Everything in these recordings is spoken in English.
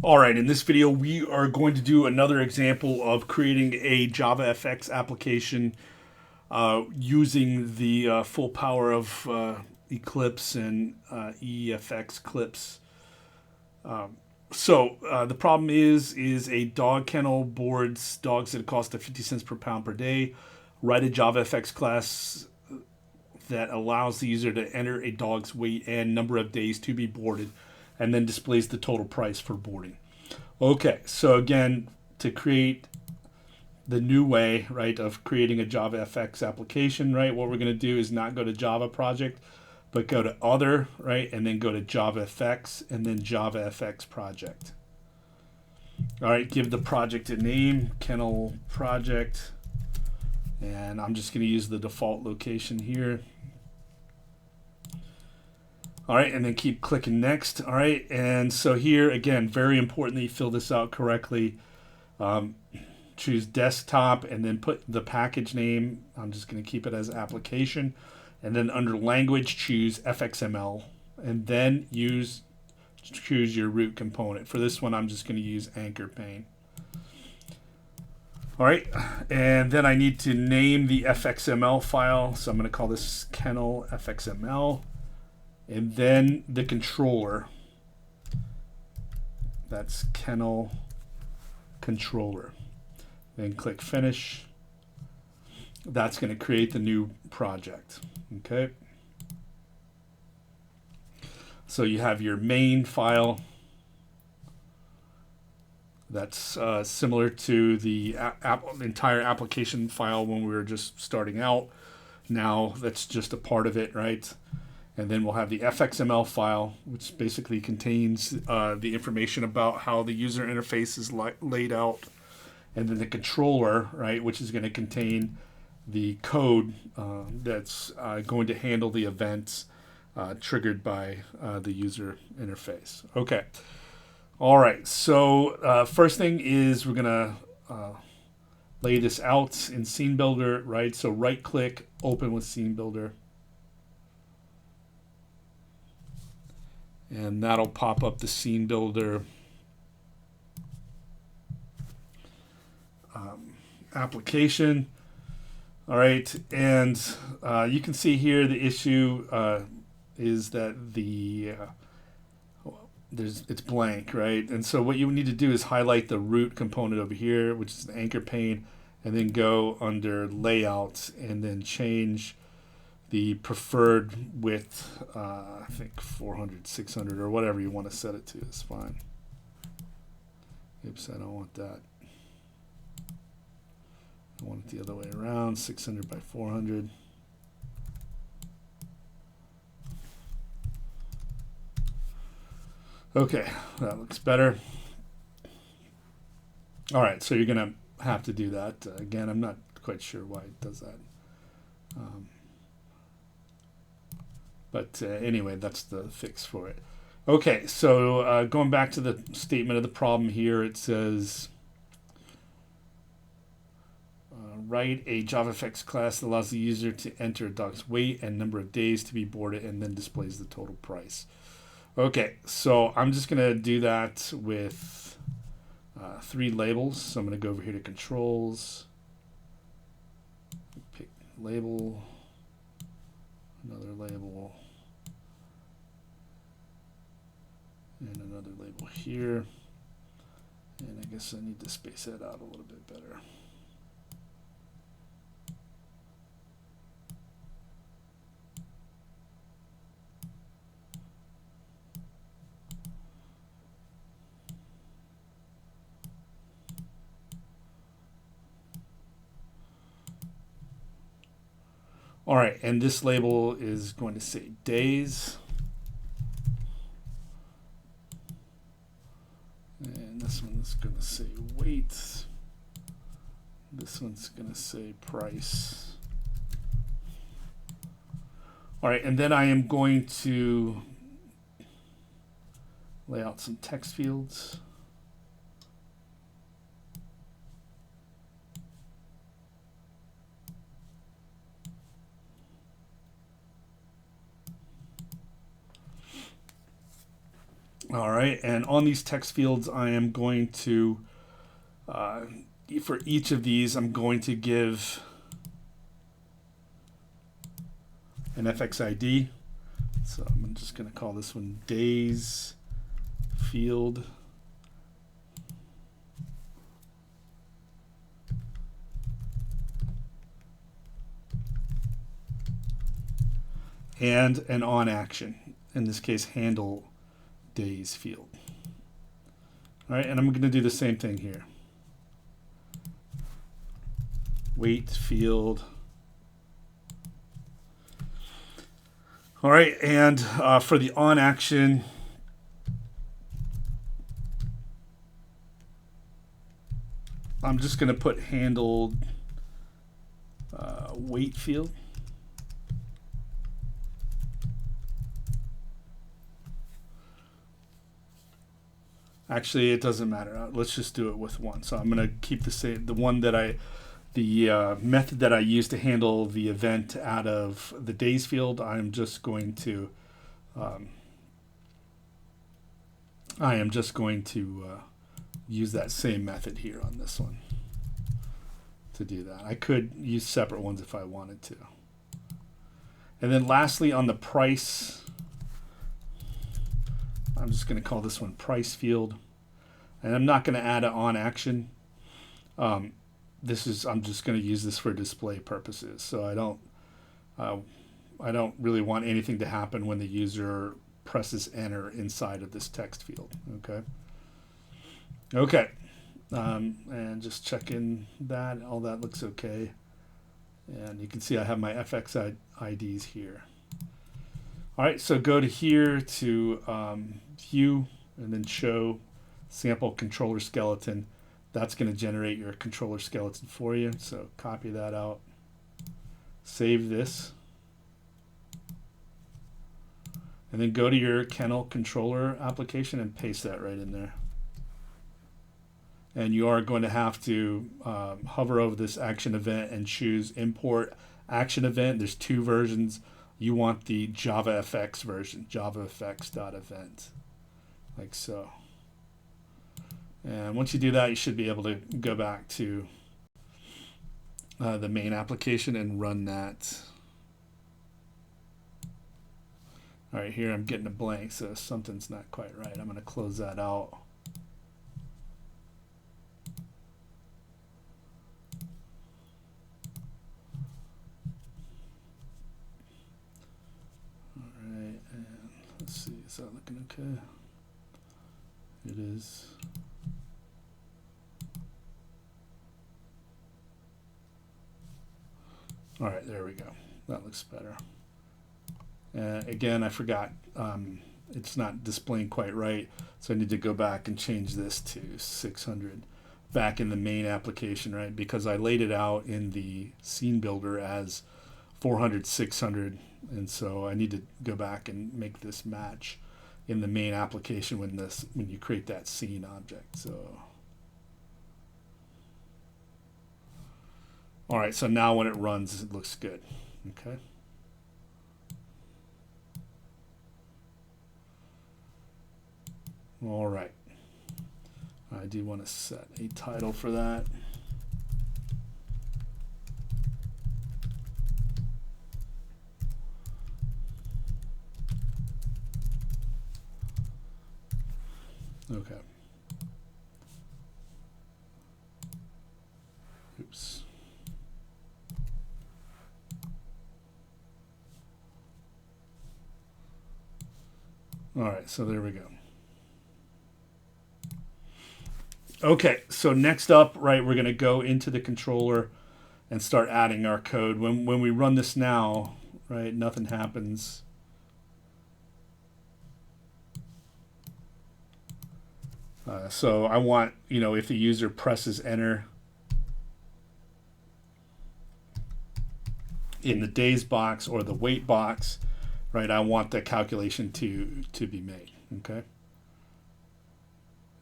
All right, in this video, we are going to do another example of creating a JavaFX application using the full power of Eclipse and EFX clips. So the problem is a dog kennel boards dogs at a cost of 50 cents per pound per day. Write a JavaFX class that allows the user to enter a dog's weight and number of days to be boarded, and then displays the total price for boarding. Okay, so again, to create the new way, right, of creating a JavaFX application, right, what we're going to do is not go to Java project, but go to other, right, and then go to JavaFX and then JavaFX project. All right, give the project a name, Kennel project, and I'm just going to use the default location here. All right, and then keep clicking next. All right, and so here again, very important that you fill this out correctly. Choose desktop and then put the package name. I'm just going to keep it as application. And then under language, choose FXML. And then choose your root component. For this one, I'm just going to use anchor pane. All right, and then I need to name the FXML file. So I'm going to call this Kennel FXML. And then the controller. That's Kennel controller. Then click finish. That's going to create the new project. Okay. So you have your main file. That's similar to the entire application file when we were just starting out. Now that's just a part of it, right? And then we'll have the FXML file, which basically contains the information about how the user interface is laid out. And then the controller, right, which is going to contain the code that's going to handle the events triggered by the user interface. Okay. All right. So first thing is we're going to lay this out in Scene Builder, right? So right click, open with Scene Builder. And that'll pop up the Scene Builder application. All right, and you can see here the issue is that it's blank, right? And so what you need to do is highlight the root component over here, which is the anchor pane, and then go under layout and then change the preferred width, I think 400, 600, or whatever you want to set it to is fine. Oops, I don't want that. I want it the other way around, 600 by 400. Okay, that looks better. All right, so you're going to have to do that. Again, I'm not quite sure why it does that. But anyway, that's the fix for it. Okay, so going back to the statement of the problem here, it says write a JavaFX class that allows the user to enter a dog's weight and number of days to be boarded and then displays the total price. Okay, so I'm just going to do that with 3 labels. So I'm going to go over here to controls, pick label, another label, and another label here. And I guess I need to space that out a little bit better. All right, and this label is going to say days. And this one's going to say weight. This one's going to say price. All right, and then I am going to lay out some text fields. All right, and on these text fields, I am going to, for each of these, I'm going to give an FX ID. So I'm just going to call this one days field. And an on action, in this case, handle days field. All right, and I'm going to do the same thing here. Wait field. All right, and for the on action, I'm just going to put handled wait field. Actually, it doesn't matter. Let's just do it with one. So I'm going to keep the same, the method that I use to handle the event out of the days field. I'm just going to use that same method here on this one to do that. I could use separate ones if I wanted to. And then lastly, on the price, I'm just going to call this one price field, and I'm not going to add an on action. I'm just going to use this for display purposes. So I don't really want anything to happen when the user presses enter inside of this text field. Okay, and just check in that all that looks okay, and you can see I have my FX IDs here. All right, so go to here to view and then show sample controller skeleton. That's going to generate your controller skeleton for you. So copy that out, save this, and then go to your Kennel controller application and paste that right in there. And you are going to have to hover over this action event and choose import action event. There's two versions. You want the JavaFX version, javafx.event, like so. And once you do that, you should be able to go back to the main application and run that. All right, here I'm getting a blank, so something's not quite right. I'm going to close that out. Let's see, is that looking okay? It is. All right, there we go. That looks better. Again, I forgot, it's not displaying quite right, so I need to go back and change this to 600 back in the main application, right? Because I laid it out in the scene builder as 400, 600. And so I need to go back and make this match in the main application when you create that scene object. So, all right. So now when it runs, it looks good. Okay. All right. I do want to set a title for that. Okay. Oops. All right, so there we go. Okay, so next up, right, we're going to go into the controller and start adding our code. When we run this now, right, nothing happens. So I want, if the user presses enter in the days box or the wait box, right, I want the calculation to be made, okay?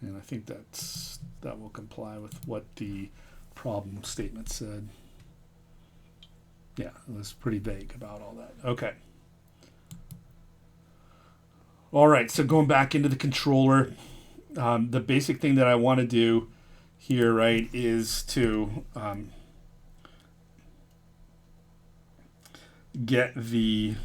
And I think that will comply with what the problem statement said. Yeah, it was pretty vague about all that. Okay. All right, so going back into the controller, the basic thing that I want to do here, right, is to get the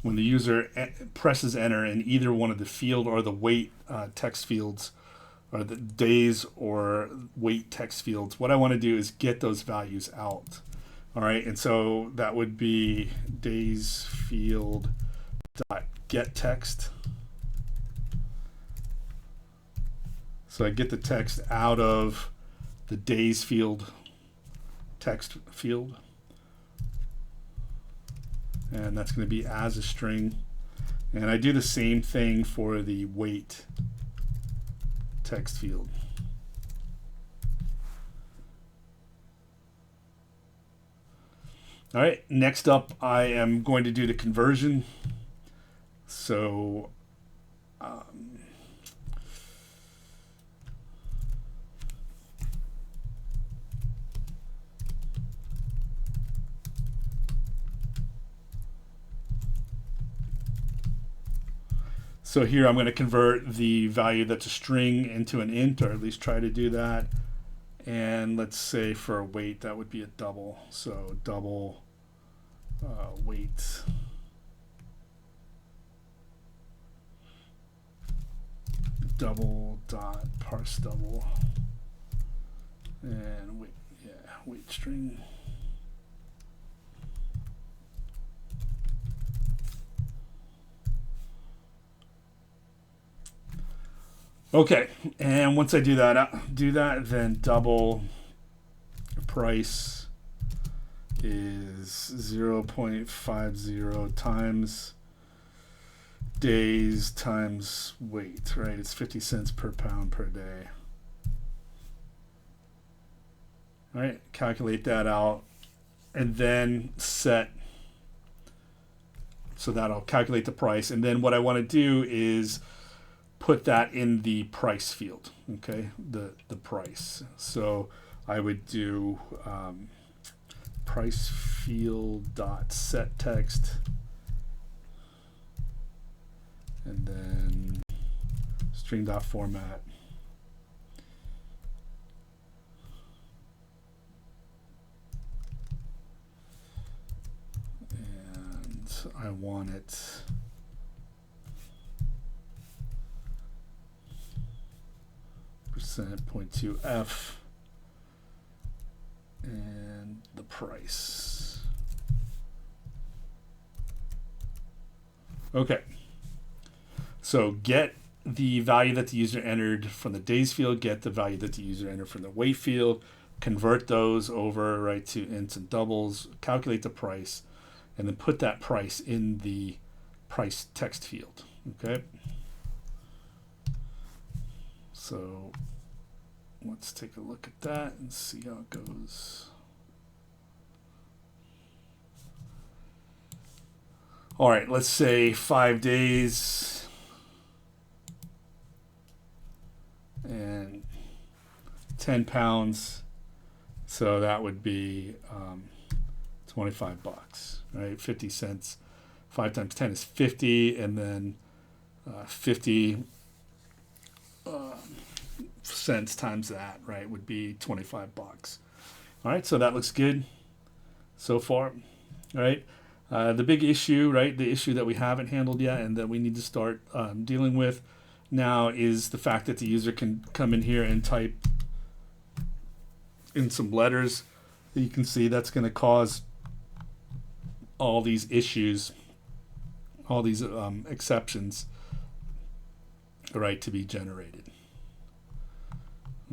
when the user presses enter in either one of the field or the weight text fields, or the days or weight text fields, what I want to do is get those values out. All right, and so that would be days field dot get text. So I get the text out of the days field text field, and that's going to be as a string. And I do the same thing for the weight text field. All right, next up I am going to do the conversion. So So here I'm going to convert the value that's a string into an int, or at least try to do that. And let's say for a weight, that would be a double. So double weight. Double dot parse double. And weight, yeah, weight string. Okay, and once I do that, then double price is 0.50 times days times weight, right? It's 50 cents per pound per day. All right, calculate that out, and then set. So that'll calculate the price, and then what I want to do is put that in the price field, okay, the price. So I would do price field dot set text, and then string dot format, and I want it %.2f and the price. Okay, so get the value that the user entered from the days field, get the value that the user entered from the weight field, convert those over, right, to ints and doubles, calculate the price, and then put that price in the price text field. Okay, so let's take a look at that and see how it goes. All right, let's say 5 days and 10 pounds. So that would be 25 bucks, right? 50 cents. 5 times 10 is 50, and then 50 cents times that, right, would be 25 bucks. All right, so that looks good so far. All right, the big issue, right, the issue that we haven't handled yet and that we need to start dealing with now is the fact that the user can come in here and type in some letters. You can see that's going to cause all these issues, all these exceptions, right, to be generated.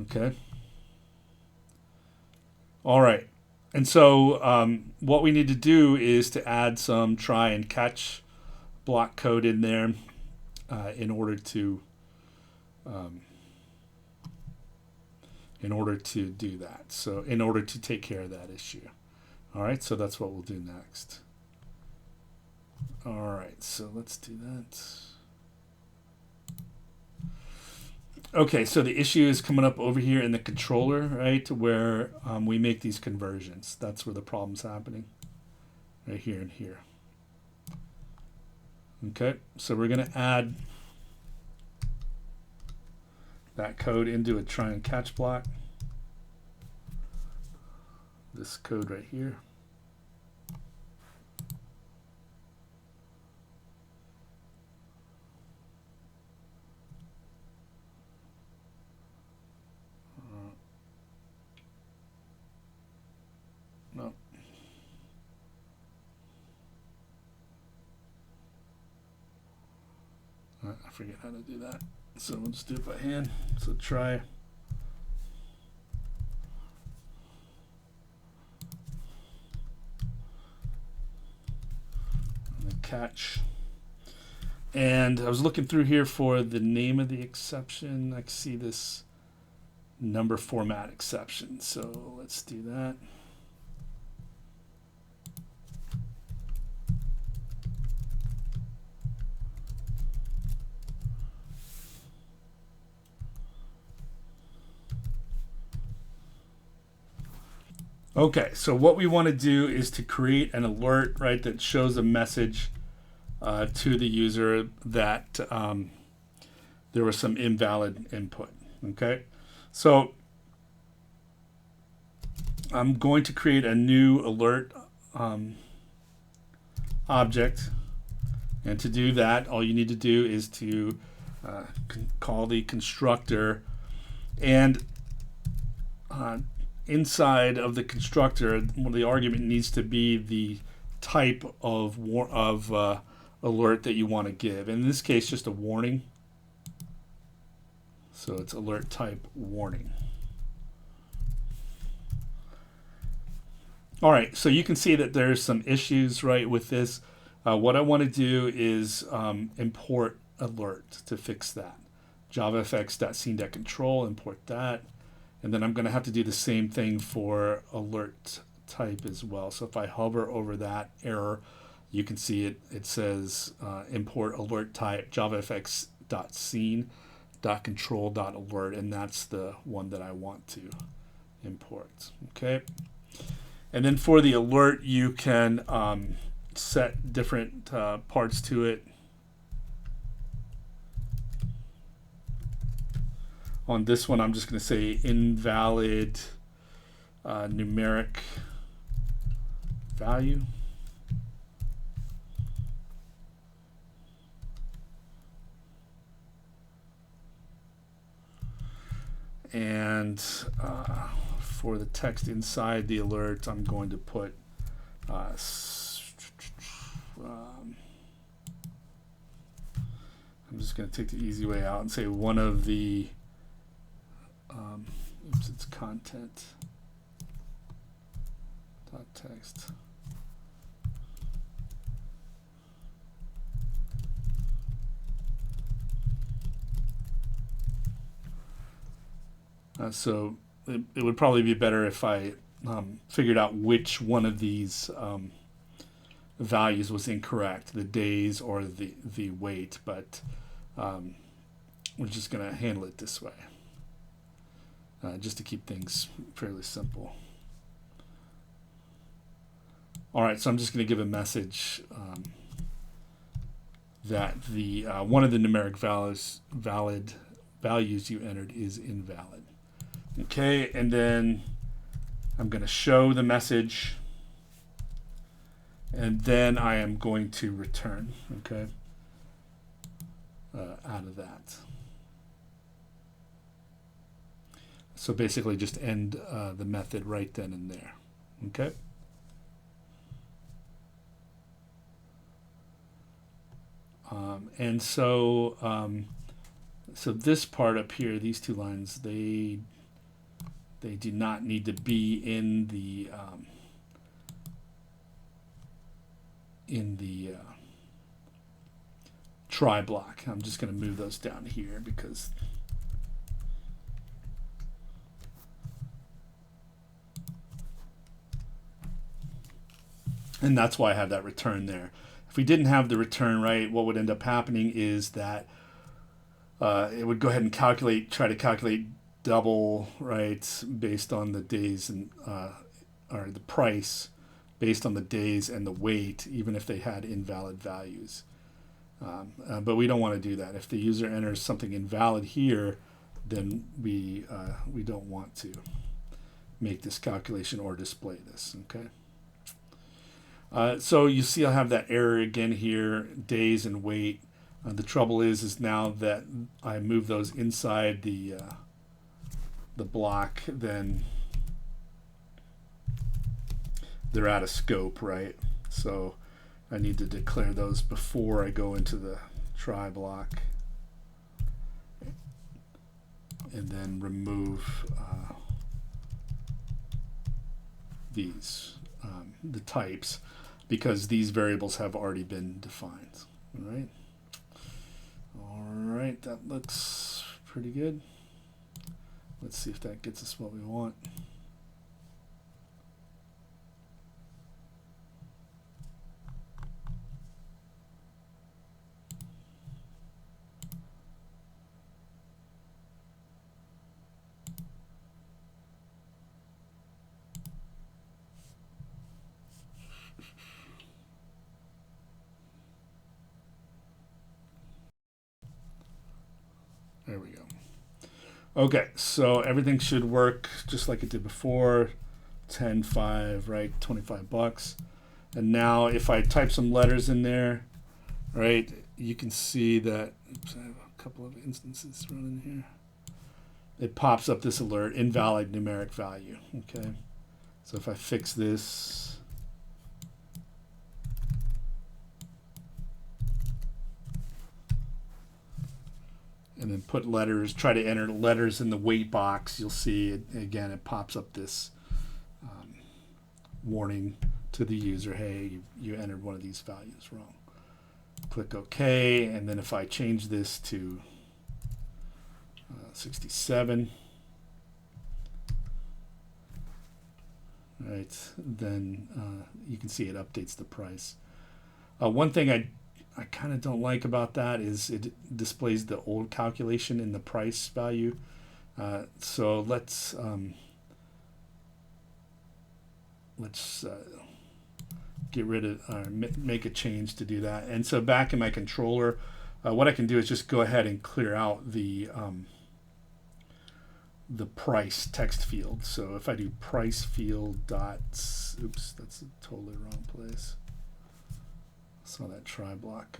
Okay. All right. And so what we need to do is to add some try and catch block code in there in order to do that. So in order to take care of that issue. All right. So that's what we'll do next. All right. So let's do that. Okay, so the issue is coming up over here in the controller, right, where we make these conversions. That's where the problem's happening, right here and here. Okay, so we're going to add that code into a try and catch block. This code right here. No. I forget how to do that. So we'll just do it by hand. So try. And then catch. And I was looking through here for the name of the exception. I can see this number format exception. So let's do that. Okay, so what we want to do is to create an alert, right, that shows a message to the user that there was some invalid input. Okay, so I'm going to create a new alert object, and to do that, all you need to do is to call the constructor, and inside of the constructor, the argument needs to be the type of alert that you want to give. In this case, just a warning. So it's alert type warning. All right, so you can see that there's some issues, right, with this. What I want to do is import alert to fix that. JavaFX.scene.control, import that. And then I'm going to have to do the same thing for alert type as well. So if I hover over that error, you can see it says import alert type javafx.scene.control.alert, and that's the one that I want to import. Okay. And then for the alert, you can set different parts to it. On this one, I'm just going to say invalid numeric value. And for the text inside the alert, I'm going to put I'm just going to take the easy way out and say one of the oops, it's content dot text. So it would probably be better if I figured out which one of these values was incorrect, the days or the weight, but we're just going to handle it this way. Just to keep things fairly simple. All right, so I'm just going to give a message that the one of the numeric values you entered is invalid. Okay, and then I'm going to show the message, and then I am going to return. Okay, out of that. So basically just end the method right then and there. Okay. And so so this part up here, these two lines, they do not need to be in the try block. I'm just going to move those down here because and that's why I have that return there. If we didn't have the return, right, what would end up happening is that it would go ahead and try to calculate double, right, based on the days and or the price based on the days and the weight, even if they had invalid values. But we don't want to do that. If the user enters something invalid here, then we don't want to make this calculation or display this. Okay. So you see, I have that error again here, days and weight. The trouble is now that I move those inside the block, then they're out of scope, right? So I need to declare those before I go into the try block, and then remove these the types, because these variables have already been defined. All right, that looks pretty good. Let's see if that gets us what we want. There we go. Okay, so everything should work just like it did before. 10, 5, right? $25. And now if I type some letters in there, right, you can see that, oops, I have a couple of instances running here. It pops up this alert, invalid numeric value. Okay, so if I fix this, and then put letters, try to enter letters in the weight box, you'll see it, again, it pops up this warning to the user, hey, you entered one of these values wrong. Click OK, and then if I change this to 67, right, then you can see it updates the price. One thing I kind of don't like about that is it displays the old calculation in the price value. So let's get rid of make a change to do that. And so back in my controller, what I can do is just go ahead and clear out the price text field. So if I do price field dot, oops, that's a totally wrong place. Saw that try block.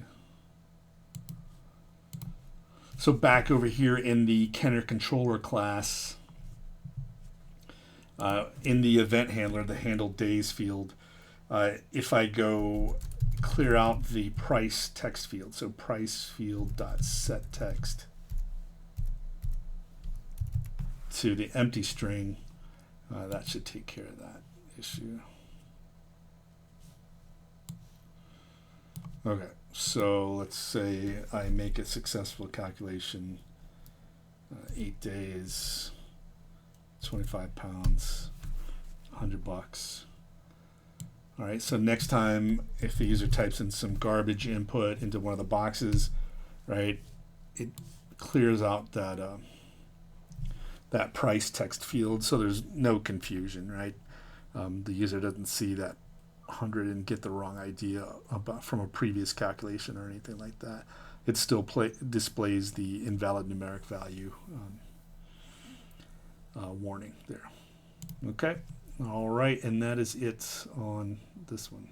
So back over here in the Kennel controller class, in the event handler, the handle days field, if I go clear out the price text field, so price field dot set text to the empty string, that should take care of that issue. Okay, so let's say I make a successful calculation, 8 days, 25 pounds, $100. All right, so next time if the user types in some garbage input into one of the boxes, right, it clears out that that price text field, so there's no confusion, right? The user doesn't see that 100 and get the wrong idea about from a previous calculation or anything like that. It still displays the invalid numeric value warning there. Okay, all right, and that is it on this one.